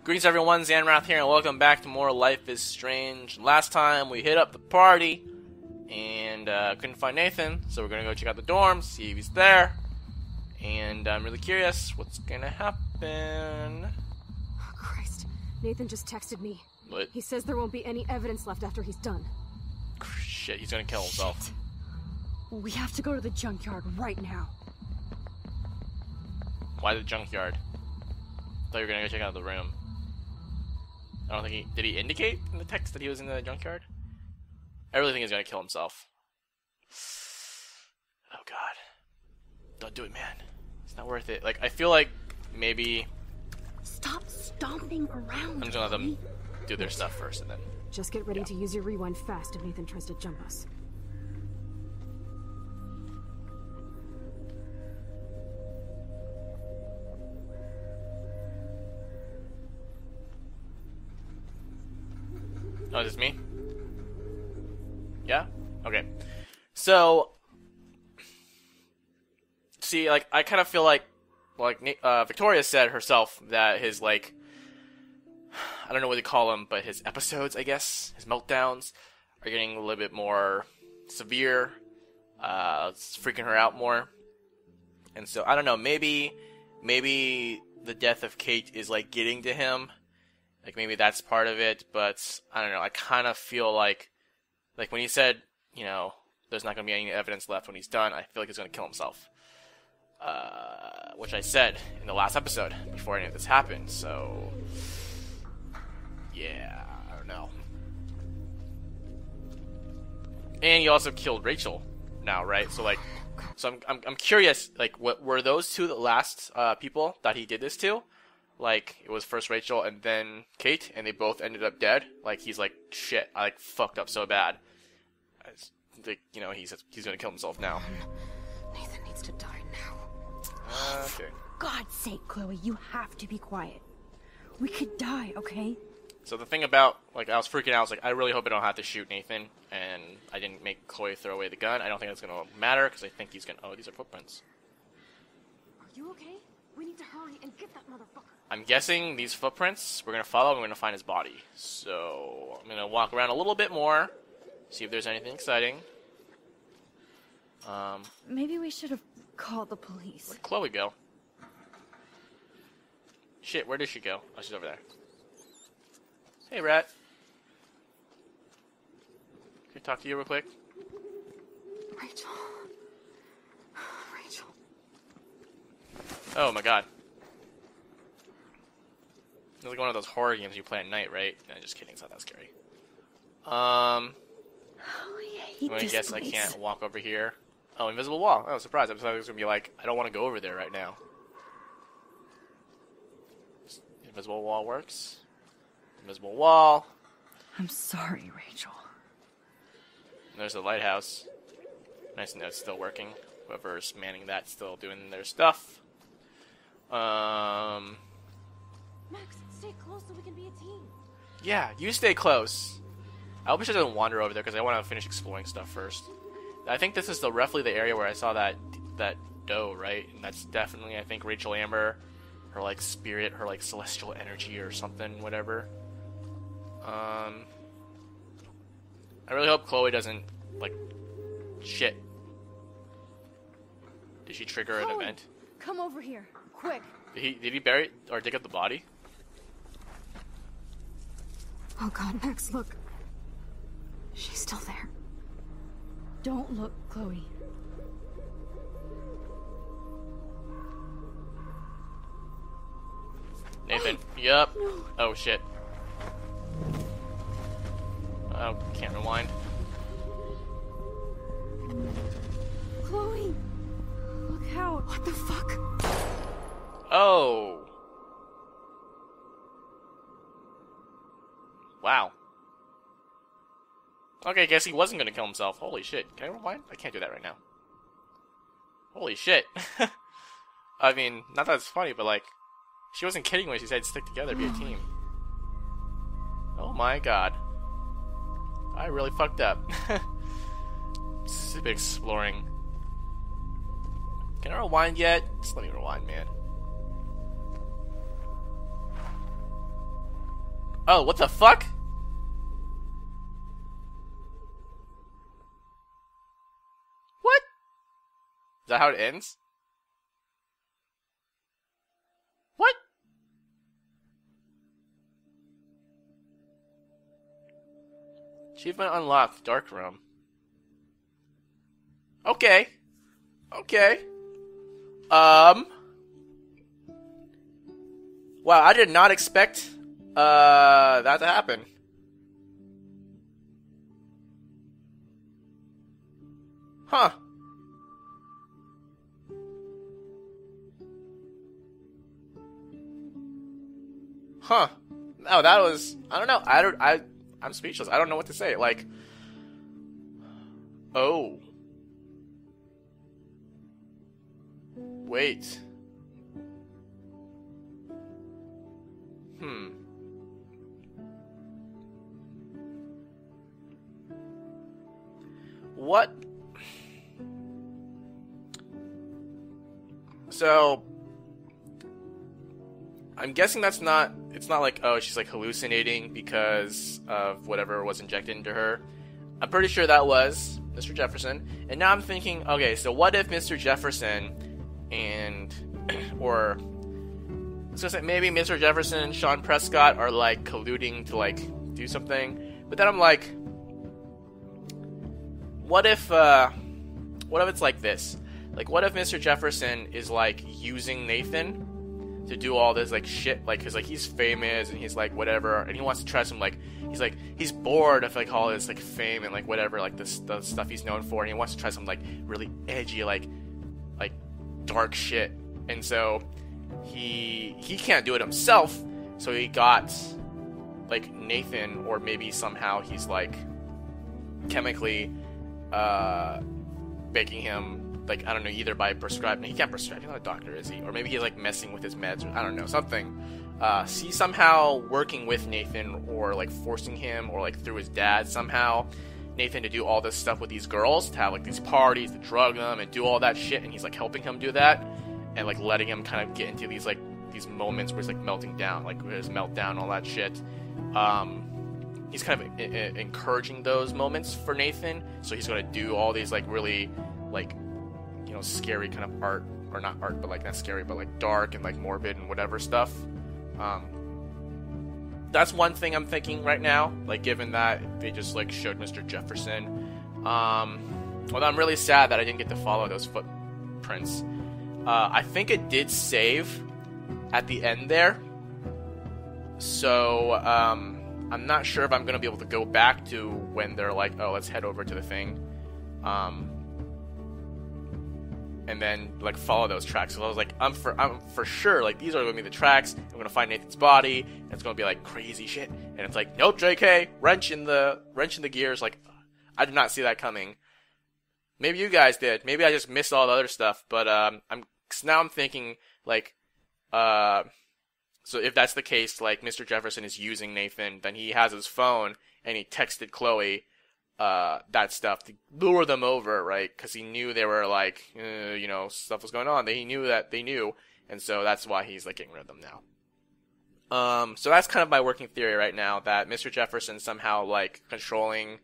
Greetings everyone, Zannrath here, and welcome back to more Life is Strange. Last time we hit up the party, and couldn't find Nathan, so we're gonna go check out the dorms, see if he's there. And I'm really curious what's gonna happen. Oh, Christ. Nathan just texted me. What? He says there won't be any evidence left after he's done. Shit, he's gonna kill himself. Shit. We have to go to the junkyard right now. Why the junkyard? I thought you were gonna go check out the room. I don't think he... Did he indicate in the text that he was in the junkyard? I really think he's gonna kill himself. Oh god. Don't do it, man. It's not worth it. Like, I feel like maybe... Stop stomping around. I'm just gonna let them do their stuff first and then... Just get ready to use your rewind fast if Nathan tries to jump us. Oh, is this me? Yeah? Okay. So, see, like, I kind of feel like Victoria said herself that his, like, I don't know what to call them, but his episodes, I guess, his meltdowns, are getting a little bit more severe. It's freaking her out more. And so, I don't know, maybe the death of Kate is, like, getting to him. Like, maybe that's part of it, but, I don't know, I kind of feel like when he said, you know, there's not going to be any evidence left when he's done, I feel like he's going to kill himself. Which I said in the last episode, before any of this happened, so... Yeah, I don't know. And he also killed Rachel now, right? So, like, I'm curious, like, what were those two the last people that he did this to? Like, it was first Rachel and then Kate, and they both ended up dead. Like, he's like, shit, I, like, fucked up so bad. I think, you know, he's gonna kill himself now. Nathan needs to die now. Okay. For God's sake, Chloe, you have to be quiet. We could die, okay? So the thing about, like, I was freaking out, I was like, I really hope I don't have to shoot Nathan, and I didn't make Chloe throw away the gun. I don't think that's gonna matter, because I think he's gonna... Oh, these are footprints. Are you okay? We need to hurry and get that motherfucker. I'm guessing these footprints we're going to follow and we're going to find his body. So, I'm going to walk around a little bit more, see if there's anything exciting. Maybe we should have called the police. Where'd Chloe go? Shit, where did she go? Oh, she's over there. Hey, Rat. Can I talk to you real quick? Rachel. Rachel. Oh my god. It's like one of those horror games you play at night, right? No, just kidding, it's not that scary. Oh, I hate I this guess place. I can't walk over here. Oh, invisible wall. Oh, surprise. I thought it was going to be like, I don't want to go over there right now. Invisible wall works. Invisible wall. I'm sorry, Rachel. And there's the lighthouse. Nice to know it's still working. Whoever's manning that still doing their stuff. Max, stay close so we can be a team. Yeah, you stay close. I hope she doesn't wander over there because I want to finish exploring stuff first. I think this is roughly the area where I saw that doe, right? And that's definitely, I think, Rachel Amber, her like spirit, her like celestial energy or something, whatever. I really hope Chloe doesn't like shit. Did she trigger an Chloe, event? come over here, quick. Did he bury or dig up the body? Oh god, Max, look. She's still there. Don't look, Chloe. Nathan. Yup. No. Oh shit. Oh, can't rewind. Chloe! Look out! What the fuck? Oh. Wow. Okay, guess he wasn't gonna kill himself. Holy shit. Can I rewind? I can't do that right now. Holy shit. I mean, not that it's funny, but like, she wasn't kidding when she said stick together, be a team. Oh my god. I really fucked up. Exploring. Can I rewind yet? Just let me rewind, man. Oh, what the fuck? What? Is that how it ends? What? Achievement unlocked. Dark room. Okay. Okay. Wow, I did not expect that to happen. Huh. Huh. No, that was, I don't know. I'm speechless. I don't know what to say. Like, oh. Wait. What? So, I'm guessing that's not, it's not like, oh, she's like hallucinating because of whatever was injected into her. I'm pretty sure that was Mr. Jefferson. And now I'm thinking, okay, so what if Mr. Jefferson and, or, I was gonna say maybe Mr. Jefferson and Sean Prescott are like colluding to like do something. But then I'm like, what if it's like this? Like, what if Mr. Jefferson is like using Nathan to do all this like shit, like, cause like he's famous and he's like whatever, and he wants to try some like, he's bored of like all this like fame and like whatever, like the stuff he's known for, and he wants to try some like really edgy like dark shit, and so he can't do it himself, so he got like Nathan, or maybe somehow he's like chemically making him, like, I don't know, either by prescribing, he can't prescribe, he's not a doctor, is he? Or maybe he's like messing with his meds, or I don't know, something. He's somehow working with Nathan, or like forcing him, or like through his dad somehow, Nathan to do all this stuff with these girls, to have like these parties, to drug them, and do all that shit, and he's like helping him do that, and like letting him kind of get into these like, these moments where he's like melting down, like his meltdown, all that shit. He's kind of encouraging those moments for Nathan, so he's going to do all these like really like, you know, scary kind of art, or not art, but like not scary, but like dark and like morbid and whatever stuff. That's one thing I'm thinking right now, like given that they just like showed Mr. Jefferson. Although I'm really sad that I didn't get to follow those footprints. I think it did save at the end there, so I'm not sure if I'm going to be able to go back to when they're like, oh, let's head over to the thing, and then like follow those tracks. So I was like, I'm for sure, like, these are going to be the tracks. I'm going to find Nathan's body, and it's going to be like crazy shit. And it's like, nope, JK, wrench in the gears. Like, I did not see that coming. Maybe you guys did. Maybe I just missed all the other stuff. But I'm thinking like, so if that's the case, like Mr. Jefferson is using Nathan, then he has his phone and he texted Chloe that stuff to lure them over, right? Because he knew they were like, you know, stuff was going on. He knew that they knew, and so that's why he's like getting rid of them now. So that's kind of my working theory right now, that Mr. Jefferson somehow like controlling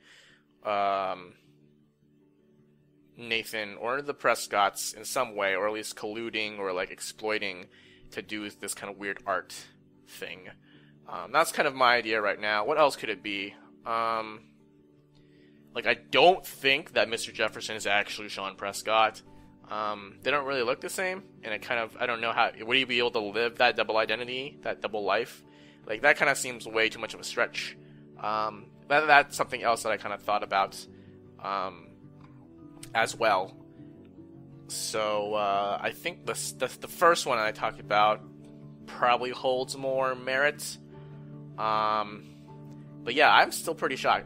Nathan or the Prescotts in some way, or at least colluding or like exploiting to do this kind of weird art thing. That's kind of my idea right now. What else could it be? Like, I don't think that Mr. Jefferson is actually Sean Prescott. They don't really look the same, and it kind of, I don't know how, would he be able to live that double identity, that double life? Like, that kind of seems way too much of a stretch. That's something else that I kind of thought about as well. So, I think the first one I talked about probably holds more merit. But yeah, I'm still pretty shocked.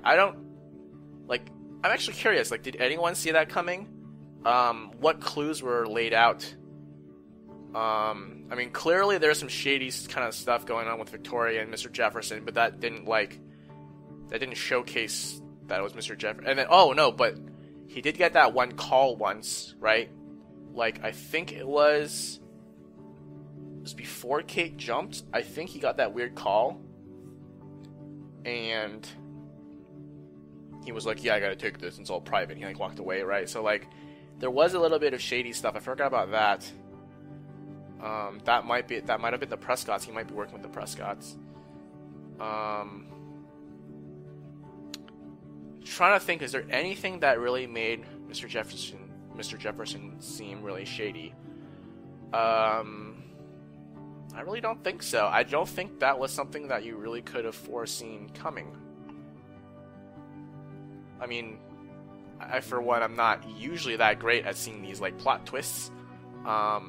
I'm actually curious, like, did anyone see that coming? What clues were laid out? I mean, clearly there's some shady kind of stuff going on with Victoria and Mr. Jefferson, but that didn't showcase that it was Mr. Jefferson. And then, oh no, but he did get that one call once, right? Like, I think it was before Kate jumped. I think he got that weird call and he was like, yeah, I gotta take this, it's all private. He like walked away, right? So like, there was a little bit of shady stuff. I forgot about that. That might have been the Prescotts. He might be working with the Prescotts. Trying to think, is there anything that really made Mr. Jefferson seem really shady? I really don't think so. I don't think that was something that you really could have foreseen coming. I mean, I for one, I'm not usually that great at seeing these like plot twists. But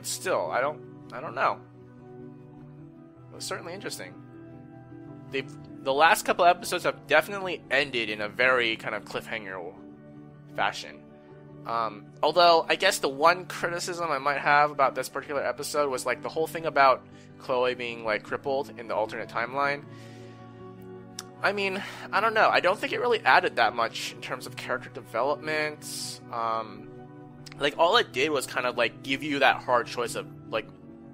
still, I don't know. It was certainly interesting. The last couple episodes have definitely ended in a very kind of cliffhanger fashion. Although, I guess the one criticism I might have about this particular episode was like the whole thing about Chloe being like crippled in the alternate timeline. I mean, I don't know. I don't think it really added that much in terms of character development. Like, all it did was kind of like give you that hard choice of like,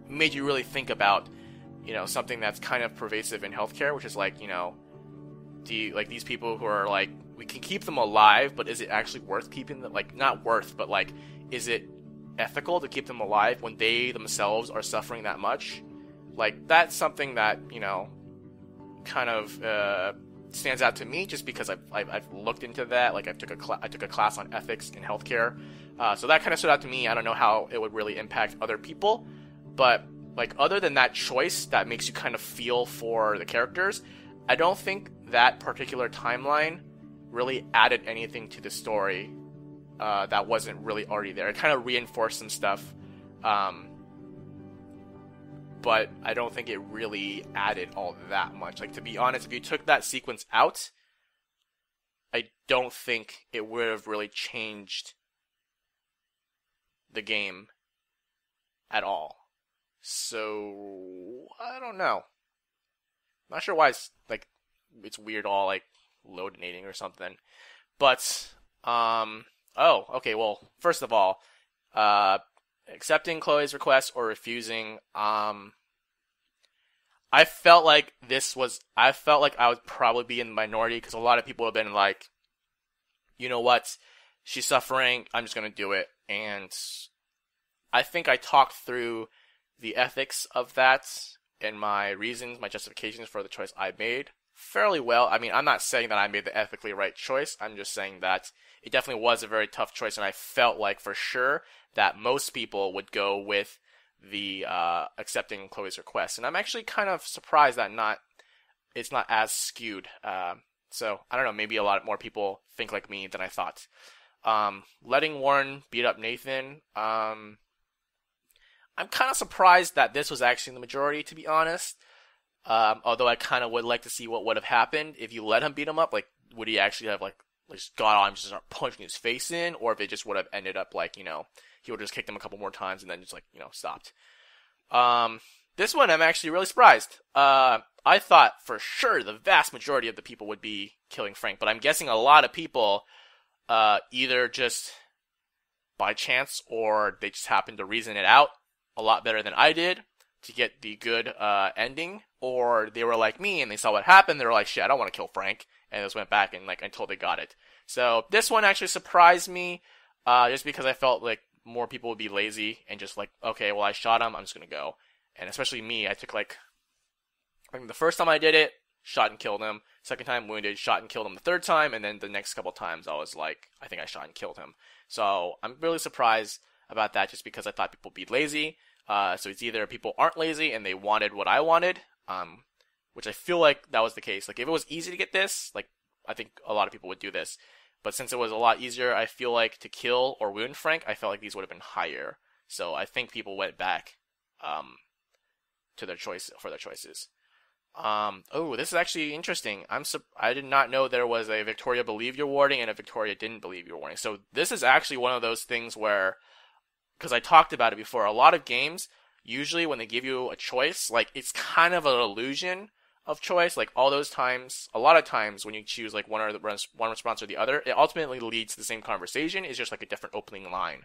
made you really think about, you know, something that's kind of pervasive in healthcare, which is like, you know, these people who are like, we can keep them alive, but is it actually worth keeping them? Like, not worth, but like, is it ethical to keep them alive when they themselves are suffering that much? Like, that's something that, you know, kind of stands out to me, just because I've looked into that. Like, I took a class on ethics in healthcare, so that kind of stood out to me. I don't know how it would really impact other people, but like, other than that choice that makes you kind of feel for the characters, I don't think that particular timeline really added anything to the story that wasn't really already there. It kind of reinforced some stuff, but I don't think it really added all that much. Like, to be honest, if you took that sequence out, I don't think it would have really changed the game at all. So, I don't know. Not sure why it's weird all like loading or something. But, oh, okay, well, first of all, accepting Chloe's request or refusing, I felt like I would probably be in the minority, because a lot of people have been like, you know what, she's suffering, I'm just gonna do it. And I think I talked through the ethics of that and my reasons, my justifications for the choice I made fairly well. I mean, I'm not saying that I made the ethically right choice. I'm just saying that it definitely was a very tough choice, and I felt like for sure that most people would go with the accepting Chloe's request. And I'm actually kind of surprised that it's not as skewed. So, I don't know, maybe a lot more people think like me than I thought. Letting Warren beat up Nathan, I'm kind of surprised that this was actually the majority, to be honest. Although I kind of would like to see what would have happened if you let him beat him up. Like, would he actually have, like just got on him, just start punching his face in? Or if it just would have ended up, like, you know, he would have just kicked him a couple more times and then just, like, you know, stopped. This one, I'm actually really surprised. I thought for sure the vast majority of the people would be killing Frank. But I'm guessing a lot of people, either just by chance or they just happened to reason it out a lot better than I did to get the good ending, or they were like me and they saw what happened. They were like, shit, I don't want to kill Frank, and just went back and like until they got it. So this one actually surprised me, just because I felt like more people would be lazy and just like, okay, well, I shot him, I'm just gonna go. And especially me, I took like, I think the first time I did it, shot and killed him. Second time, wounded, shot and killed him the third time, and then the next couple times I was like, I think I shot and killed him. So I'm really surprised about that, just because I thought people would be lazy. So it's either people aren't lazy and they wanted what I wanted, which I feel like that was the case. Like, if it was easy to get this, like, I think a lot of people would do this. But since it was a lot easier, I feel like to kill or wound Frank, I felt like these would have been higher. So I think people went back, to their choices. Oh, this is actually interesting. I did not know there was a Victoria believe your warning and a Victoria didn't believe your warning. So this is actually one of those things where, because I talked about it before, a lot of games, usually when they give you a choice, like, it's kind of an illusion of choice. Like, all those times, a lot of times when you choose like one response or the other, it ultimately leads to the same conversation. It's just like a different opening line.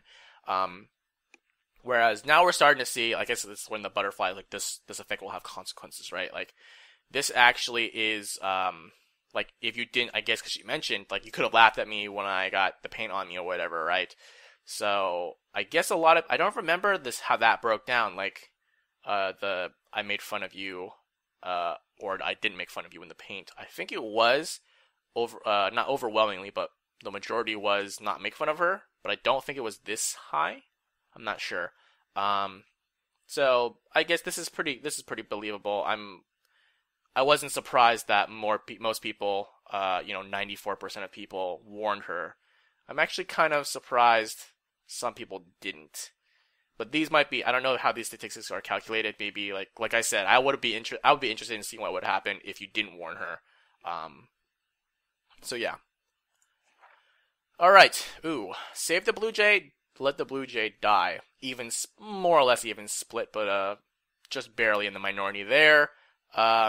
Whereas now we're starting to see, I guess this is when the butterfly, like this effect will have consequences, right? Like this actually is, like if you didn't, I guess because you mentioned, like you could have laughed at me when I got the paint on me or whatever, right? So I guess I don't remember this, how that broke down, like, I made fun of you, or I didn't make fun of you in the paint. I think it was not overwhelmingly, but the majority was not make fun of her, but I don't think it was this high. I'm not sure. So I guess this is pretty believable. I wasn't surprised that most people, 94% of people warned her. I'm actually kind of surprised some people didn't. But these might be, I don't know how these statistics are calculated. Maybe like I said, I would be interested in seeing what would happen if you didn't warn her. So yeah. All right. Ooh, save the Blue Jay, let the Blue Jay die. More or less even split, but just barely in the minority there.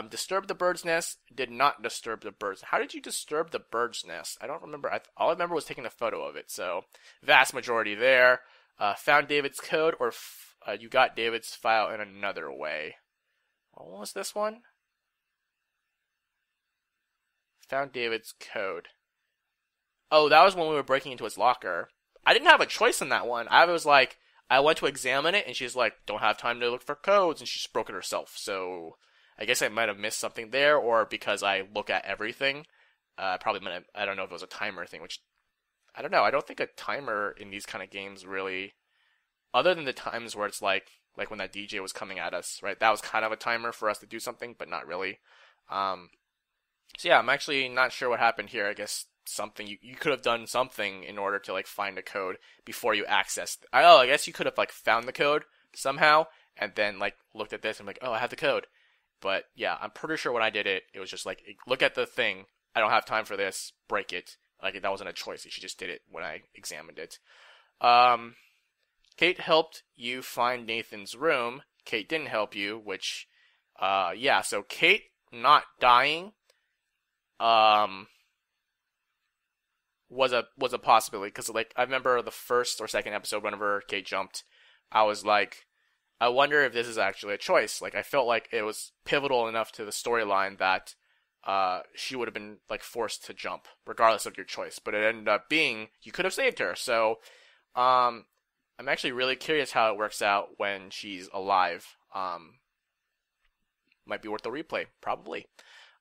Disturb the bird's nest. Did not disturb the bird's. How did you disturb the bird's nest? I don't remember. All I remember was taking a photo of it. So vast majority there. Found David's code, or you got David's file in another way. What was this one? Found David's code. Oh, that was when we were breaking into his locker. I didn't have a choice in that one. I was like, I went to examine it, and she's like, don't have time to look for codes, and she just broke it herself. So I guess I might have missed something there, or because I look at everything. I don't know if it was a timer thing, which I don't know. I don't think a timer in these kind of games really, other than the times where it's like when that DJ was coming at us, right? That was kind of a timer for us to do something, but not really. So yeah, I'm actually not sure what happened here. I guess something, you could have done something in order to like find a code before you accessed. I guess you could have like found the code somehow and then like looked at this and like, oh, I have the code. But yeah, I'm pretty sure when I did it, it was just like, look at the thing. I don't have time for this. Break it. Like that wasn't a choice. She just did it when I examined it. Kate helped you find Nathan's room. Kate didn't help you, which, yeah. So Kate not dying, was a possibility, because like I remember the first or second episode whenever Kate jumped, I was like, I wonder if this is actually a choice. Like I felt like it was pivotal enough to the storyline that she would have been like forced to jump regardless of your choice, but it ended up being you could have saved her. So I'm actually really curious how it works out when she's alive. Might be worth a replay, probably.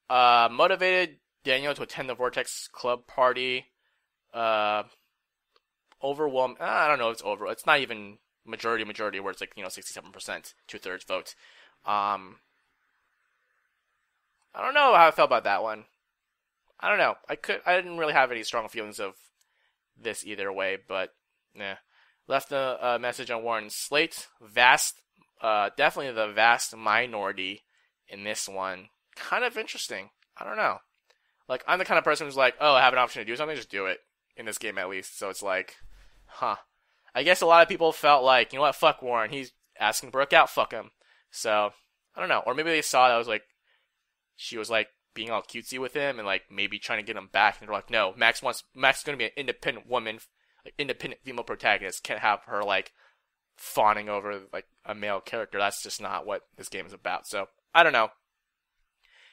Motivated Daniel to attend the Vortex Club party. Overwhelmed. I don't know if it's over. It's not even majority where it's like 67%, 2/3 vote. I don't know how I felt about that one. I don't know. I didn't really have any strong feelings of this either way, but nah. Left a message on Warren's slate. Definitely the vast minority in this one. Kind of interesting. I don't know. Like, I'm the kind of person who's like, oh, I have an option to do something, just do it. In this game, at least. So it's like, huh. I guess a lot of people felt like, you know what, fuck Warren. He's asking Brooke out, fuck him. So, I don't know. Or maybe they saw that I was like, she was like being all cutesy with him and like maybe trying to get him back. And they're like, no, Max is going to be an independent woman, like independent female protagonist. Can't have her like fawning over like a male character. That's just not what this game is about. So, I don't know.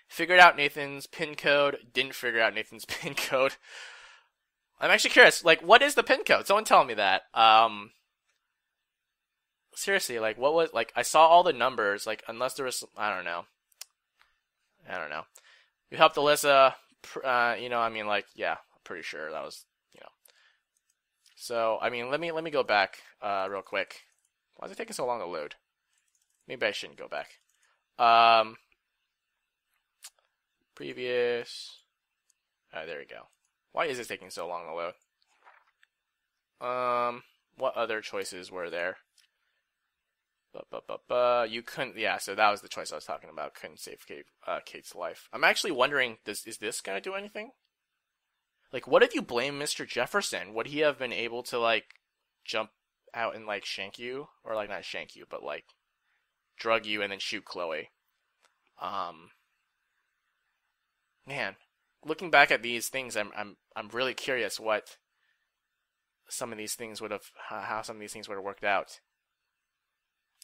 Figured out Nathan's pin code. Didn't figure out Nathan's pin code. I'm actually curious, like, what is the pin code? Someone tell me that. Seriously, like, what was, like, I saw all the numbers, like, unless there was some, I don't know. You helped Alyssa, I mean, like, yeah, I'm pretty sure that was, So, I mean, let me go back, real quick. Why is it taking so long to load? Maybe I shouldn't go back. Previous. There we go. Why is this taking so long to load? What other choices were there? You couldn't, yeah, so that was the choice I was talking about. Couldn't save Kate's life. I'm actually wondering, is this gonna do anything? Like, what if you blame Mr. Jefferson? Would he have been able to, like, jump out and, like, shank you? Or, like, not shank you, but, like, drug you and then shoot Chloe? Man. Looking back at these things, I'm really curious what some of these things would have, how some of these things would have worked out.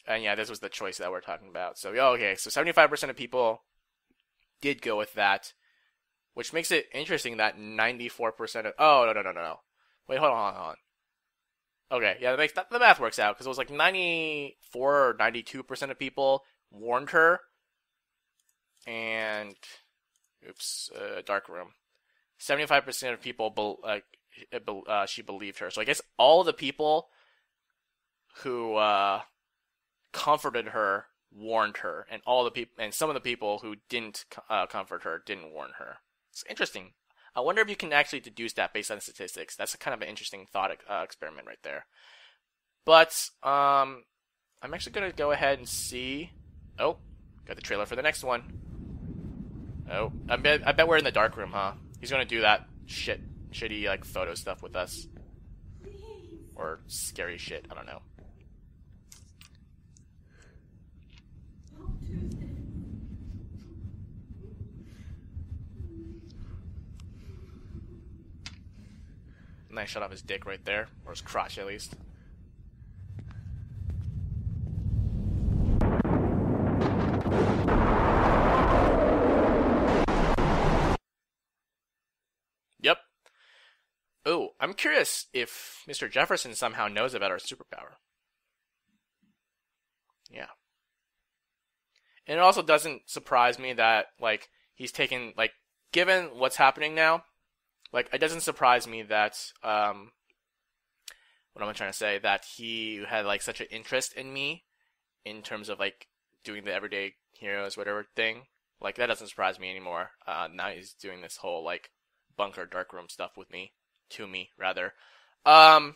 And yeah, this was the choice that we're talking about. So, okay, so 75% of people did go with that, which makes it interesting that 94% of... Oh, no. Wait, hold on. Okay, yeah, the math works out, because it was like 94 or 92% of people warned her, and... Oops, dark room. 75% of people, she believed her. So I guess all the people who comforted her warned her, and some of the people who didn't comfort her didn't warn her. It's interesting. I wonder if you can actually deduce that based on statistics. That's kind of an interesting thought experiment right there. But I'm actually gonna go ahead and see. Oh, got the trailer for the next one. Oh, I bet we're in the dark room, huh? He's gonna do that shitty like photo stuff with us, or scary shit. I don't know. Nice shot of his dick right there, or his crotch at least. Yep. Oh, I'm curious if Mr. Jefferson somehow knows about our superpower. Yeah. And it also doesn't surprise me that, like, he's taken, like, given what's happening now, like, it doesn't surprise me that, what am I trying to say, that he had, like, such an interest in me, in terms of, like, doing the everyday heroes, whatever thing. Like, that doesn't surprise me anymore. Now he's doing this whole, like, bunker darkroom stuff with me, rather. But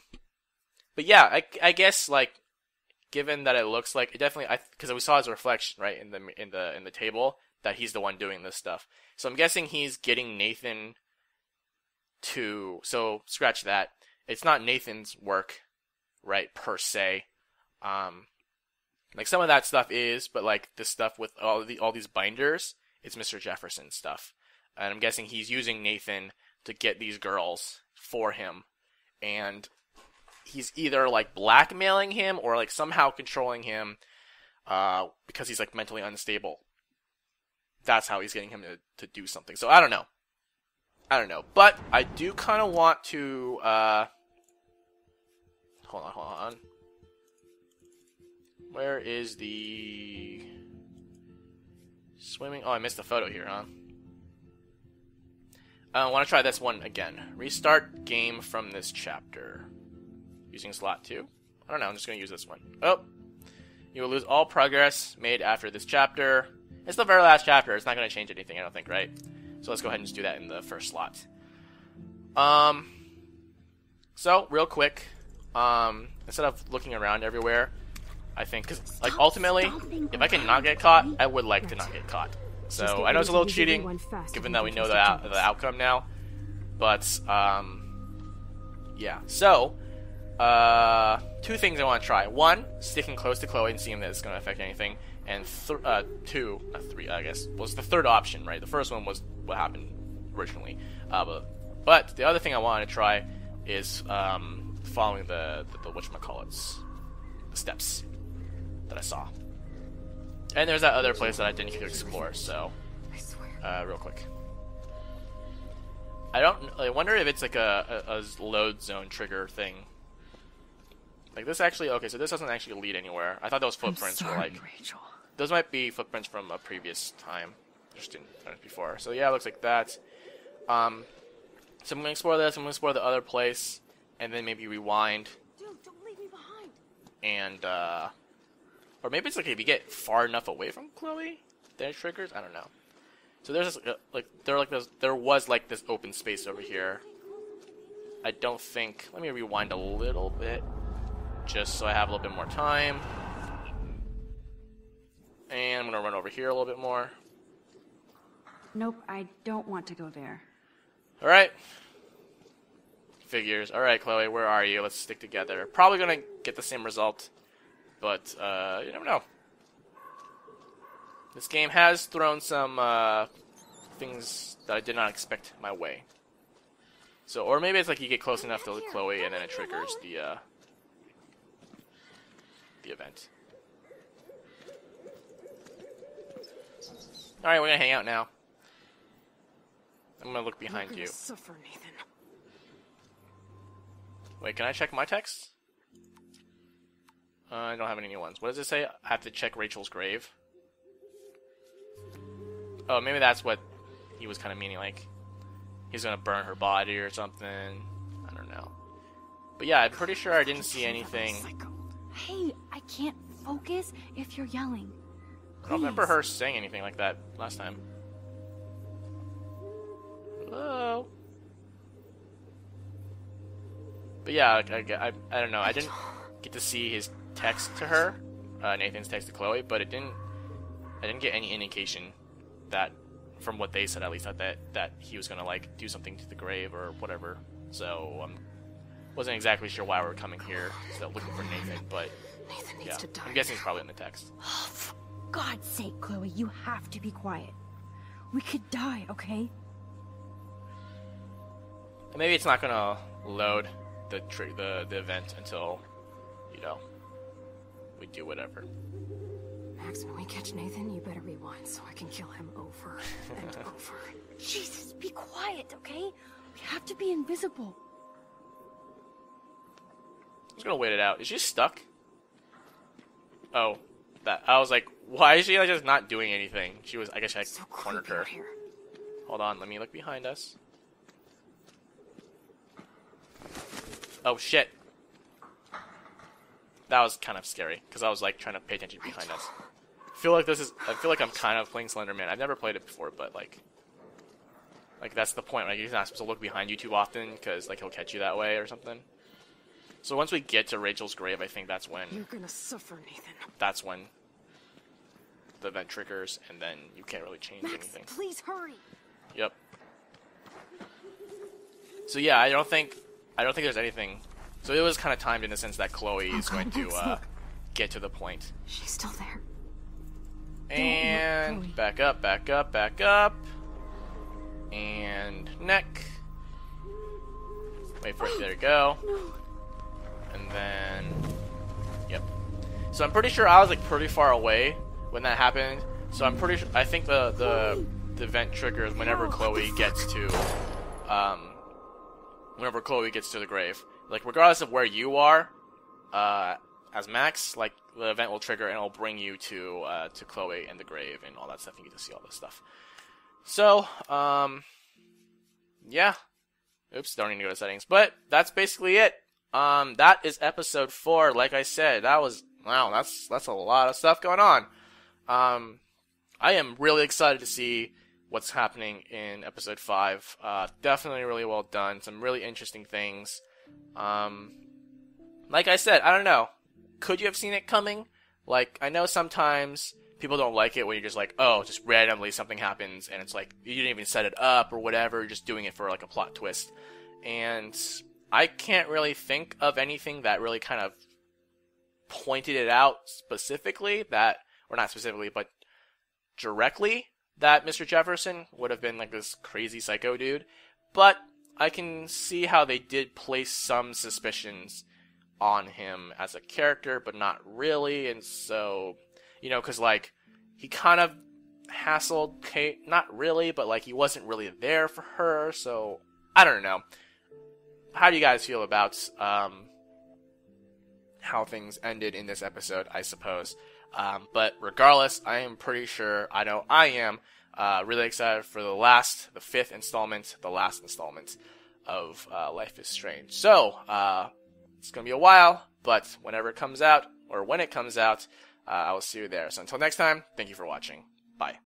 yeah, I guess like given that it looks like it definitely, because we saw his reflection right in the table that he's the one doing this stuff. So I'm guessing he's getting Nathan to. So scratch that. It's not Nathan's work, right, per se. Like some of that stuff is, but like this stuff with all these binders, it's Mr. Jefferson's stuff. And I'm guessing he's using Nathan to get these girls for him. And he's either, like, blackmailing him or, like, somehow controlling him because he's, like, mentally unstable. That's how he's getting him to do something. So, I don't know. But I do kind of want to... Hold on. Where is the... Swimming? Oh, I missed the photo here, huh? I want to try this one again. Restart game from this chapter. Using slot 2? I don't know, I'm just going to use this one. Oh! You will lose all progress made after this chapter. It's the very last chapter. It's not going to change anything, I don't think, right? So let's go ahead and just do that in the first slot. So, real quick, instead of looking around everywhere, I think, because, like, ultimately, if I can not get caught, I would like to not get caught. So, I know it's a little cheating, given that we know the outcome now, but, yeah. So, two things I want to try. One, sticking close to Chloe and seeing that it's going to affect anything, and three, I guess, was the third option, right? The first one was what happened originally, but the other thing I wanted to try is, following the whatchamacallits, the steps that I saw. And there's that other place that I didn't get to explore, so, real quick. I wonder if it's like a load zone trigger thing. Like this actually, okay, so this doesn't actually lead anywhere. I thought those footprints were like, Rachel. Those might be footprints from a previous time. Just didn't find it before. So yeah, it looks like that. So I'm gonna explore this, I'm gonna explore the other place, and then maybe rewind. Dude, don't leave me behind. And, or maybe it's like if you get far enough away from Chloe, then it triggers? I don't know. So there's this, there was like this open space over here. I don't think, let me rewind a little bit, just so I have a little bit more time. And I'm gonna run over here a little bit more. Nope, I don't want to go there. Alright. Figures. Alright, Chloe, where are you? Let's stick together. Probably gonna get the same result, but, you never know. This game has thrown some, things that I did not expect my way. So, or maybe it's like you get close enough to Chloe and then it triggers the event. Alright, we're gonna hang out now. I'm gonna look behind You're you. gonna suffer, Nathan. Wait, can I check my text? I don't have any new ones. What does it say? I have to check Rachel's grave. Oh, maybe that's what he was kind of meaning, like he's gonna burn her body or something. I don't know. But yeah, I'm pretty sure I didn't see anything. Hey, I can't focus if you're yelling. I don't remember her saying anything like that last time. Hello? But yeah, I don't know. I didn't get to see his text to her, Nathan's text to Chloe, but I didn't get any indication that, from what they said at least, that he was gonna like do something to the grave or whatever. So wasn't exactly sure why we were coming here, so looking for Nathan. But Nathan needs yeah, to die. I'm guessing it's probably in the text. Oh, for God's sake, Chloe, you have to be quiet. We could die, okay? And maybe it's not gonna load the event until, you know, we do whatever. Max, when we catch Nathan, you better rewind so I can kill him over and over. Jesus, be quiet, okay? We have to be invisible. I'm just gonna wait it out. Is she stuck? Oh, that. I was like, why is she like, just not doing anything? She was. I guess I So cornered creepy her. out here. Hold on, let me look behind us. Oh shit. That was kind of scary because I was like trying to pay attention behind us. I feel like I'm kind of playing Slender Man. I've never played it before, but like that's the point. Like you're not supposed to look behind you too often because like he'll catch you that way or something. So once we get to Rachel's grave, I think that's when You're gonna suffer, Nathan. that's when the event triggers, and then you can't really change Max, anything. please hurry. Yep. So yeah, I don't think there's anything. So it was kind of timed in the sense that Chloe is going to get to the point. She's still there. And Chloe. back up, back up, back up. And neck. Wait for it, there we go. And then, yep. So I'm pretty sure I was like pretty far away when that happened. So I'm pretty sure, I think the event triggers whenever Chloe gets to, the grave. Like regardless of where you are, as Max, like the event will trigger and it'll bring you to Chloe and the grave and all that stuff. You get to see all this stuff. So, yeah. Oops, don't need to go to settings. But that's basically it. That is episode 4. Like I said, that's a lot of stuff going on. I am really excited to see what's happening in episode 5. Definitely really well done. Some really interesting things. Like I said, I don't know. Could you have seen it coming? Like, I know sometimes people don't like it when you're just like, oh, just randomly something happens and it's like, you didn't even set it up or whatever, you're just doing it for like a plot twist. And I can't really think of anything that really kind of pointed it out specifically that, or not specifically, but directly that Mr. Jefferson would have been like this crazy psycho dude. But I can see how they did place some suspicions on him as a character, but not really. And so, you know, because like he kind of hassled Kate, not really, but like he wasn't really there for her. So I don't know. How do you guys feel about how things ended in this episode, I suppose? But regardless, I am pretty sure, I know I am really excited for the fifth installment, the last installment of Life is Strange. So, it's going to be a while, but whenever it comes out, or when it comes out, I will see you there. So until next time, thank you for watching. Bye.